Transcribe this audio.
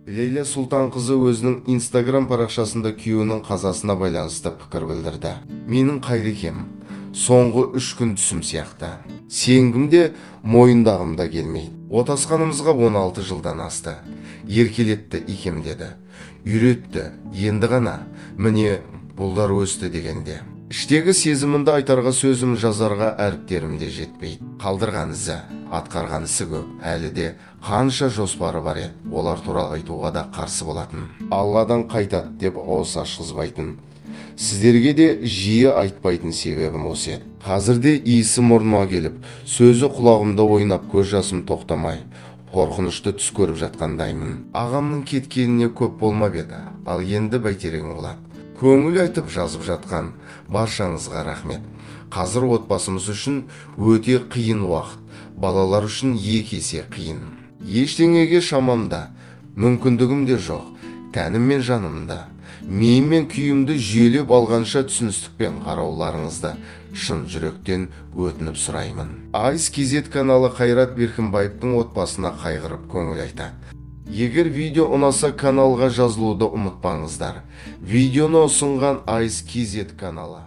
Лейла Сұлтанқызы өзінің Instagram парақшасында күйеуінің қазасына байланысты пікір білдірді. Менің қайрекем, соңғы 3 күн түсім сияқты. Сенгімде, мойындағымда келмейді. Отасқанымызға 16 жылдан асты. Еркелетті икемдеді. Үйретті, енді ғана, міне бұлдар өсті дегенде. Іштегі сезімімді айтарға сөзім, жазарға әріптерімде жетпейді. Қалдырған ізі, атқарған ісі көп. Әлі де қанша жоспары бар еді, олар туралы айтуға да қарсы болатын. Алладан қайтады деп ауыз ашқызбайтын. Сіздерге де жиі айтпайтын себебім осы еді. Қазірде иісі мұрныма келіп, сөзі құлағымда ойнап, көз жасым тоқтамай, қорқынышты түс көріп жатқандаймын. Ағамның кеткеніне көп болмап еді, ал енді бәйтерегім болады. Көңіл айтып жазып жатқан баршаңызға рахмет. Қазір отбасымыз үшін өте қиын уақыт, балалар үшін екі есе қиын. Ештеңеге шамамда, мүмкіндігім де жоқ, тәнім мен жанымда. Мейім мен күйімді жүйелеп алғанша түсіністікпен қарауларыңызды шын жүректен өтініп сұраймын. Айс KZ каналы Қайрат Беркінбаевтың отбасына қайғырып көңіл айтады. Егер видео ұнаса, каналға жазылуды ұмытпаңыздар. Видеоны ұсынған Айс KZ каналы.